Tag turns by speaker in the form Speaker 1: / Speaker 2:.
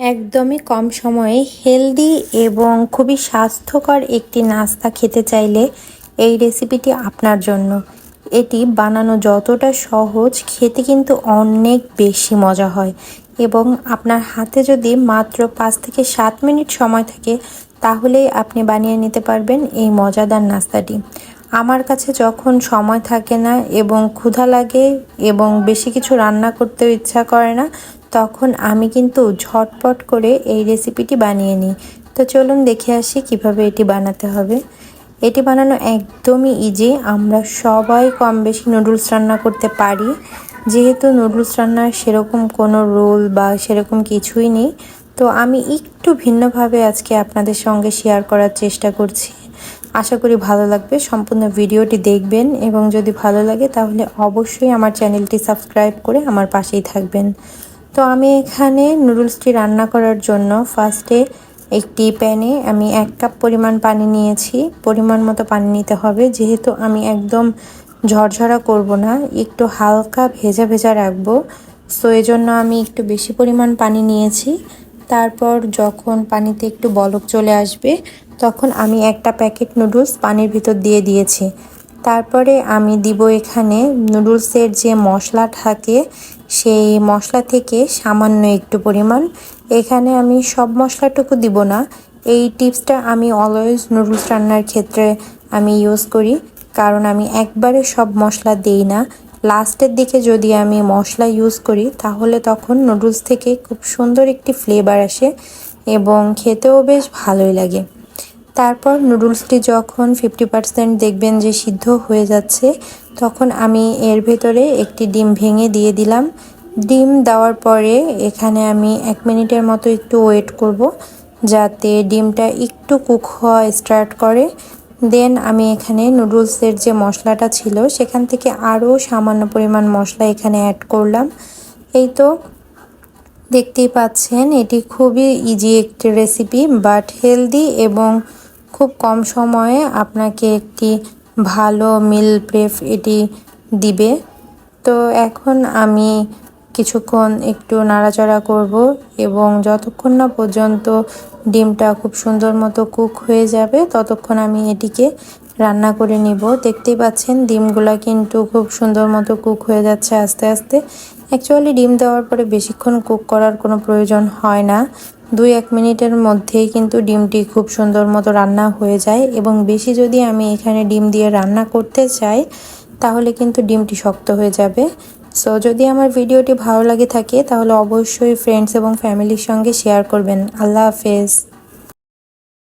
Speaker 1: একদমই কম সময়ে হেলদি এবং খুবই স্বাস্থ্যকর একটি নাস্তা খেতে চাইলে এই রেসিপিটি আপনার জন্য। এটি বানানো যতটা সহজ, খেতে কিন্তু অনেক বেশি মজা হয় এবং আপনার হাতে যদি মাত্র 5 থেকে 7 মিনিট সময় থাকে তাহলেই আপনি বানিয়ে নিতে পারবেন এই মজাদার নাস্তাটি। আমার কাছে যখন সময় থাকে না এবং ক্ষুধা লাগে এবং বেশি কিছু রান্না করতেও ইচ্ছা করে না, তখন আমি কিন্তু ঝটপট করে এই রেসিপিটি বানিয়ে নিই। তো চলুন দেখে আসি কিভাবে এটি বানাতে হবে। এটি বানানো একদমই ইজি। আমরা সবাই কম বেশি নুডলস রান্না করতে পারি। যেহেতু নুডলস রান্নার সেরকম কোনো রোল বা সেরকম কিছুই নেই, তো আমি একটু ভিন্নভাবে আজকে আপনাদের সঙ্গে শেয়ার করার চেষ্টা করছি। আশা করি ভালো লাগবে। সম্পূর্ণ ভিডিওটি দেখবেন এবং যদি ভালো লাগে তাহলে অবশ্যই আমার চ্যানেলটি সাবস্ক্রাইব করে আমার পাশেই থাকবেন। তো আমি এখানে নুডলসটি রান্না করার জন্য ফার্স্টে একটি প্যানে আমি 1 কাপ পরিমাণ পানি নিয়েছি। পরিমাণ মতো পানি নিতে হবে, যেহেতু আমি একদম ঝরঝরা করব না, একটু হালকা ভেজা ভেজা রাখবো। সো এজন্য আমি একটু বেশি পরিমাণ পানি নিয়েছি। তারপর যখন পানিতে একটু বলক চলে আসবে তখন আমি একটা প্যাকেট নুডলস পানির ভিতর দিয়ে দিয়েছি। তারপরে আমি দিব এখানে নুডলসের যে মশলা থাকে সেই মশলা থেকে সামান্য একটু পরিমাণ। এখানে আমি সব মশলাটুকু দিব না। এই টিপসটা আমি অলওয়েজ নুডলস রান্নার ক্ষেত্রে আমি ইউজ করি, কারণ আমি একবারে সব মশলা দেই না। লাস্টের দিকে যদি আমি মশলা ইউজ করি তাহলে তখন নুডলস থেকে খুব সুন্দর একটি ফ্লেভার আসে এবং খেতেও বেশ ভালোই লাগে। তারপর নুডলসটি যখন 50% দেখবেন যে সিদ্ধ হয়ে যাচ্ছে, তখন আমি এর ভেতরে একটি ডিম ভেঙে দিয়ে দিলাম। ডিম দেওয়ার পরে এখানে আমি 1 মিনিটের মতো একটু ওয়েট করব, যাতে ডিমটা একটু কুক হওয়া স্টার্ট করে। দেন আমি এখানে নুডলসের যে মশলাটা ছিল সেখান থেকে আরও সামান্য পরিমাণ মশলা এখানে অ্যাড করলাম। এই তো দেখতেই পাচ্ছেন, এটি খুবই ইজি একটি রেসিপি, বাট হেলদি এবং খুব কম সময়ে আপনাকে একটি ভালো মিল প্রেপ এটি দিবে। তো এখন আমি কিছুক্ষণ একটু নাড়াচাড়া করব এবং যতক্ষণ না পর্যন্ত ডিমটা খুব সুন্দর মতো কুক হয়ে যাবে ততক্ষণ আমি এটিকে রান্না করে নিব। দেখতেই পাচ্ছেন ডিমগুলা কিন্তু খুব সুন্দর মতো কুক হয়ে যাচ্ছে আস্তে আস্তে। অ্যাকচুয়ালি ডিম দেওয়ার পরে বেশিক্ষণ কুক করার কোনো প্রয়োজন হয় না। 2-1 মিনিটের মধ্যেই কিন্তু ডিমটি খুব সুন্দর মতো রান্না হয়ে যায় এবং বেশি যদি আমি এখানে ডিম দিয়ে রান্না করতে চাই তাহলে কিন্তু ডিমটি শক্ত হয়ে যাবে। সো যদি আমার ভিডিওটি ভালো লাগে থাকে তাহলে অবশ্যই ফ্রেন্ডস এবং ফ্যামিলির সঙ্গে শেয়ার করবেন। আল্লাহ হাফেজ।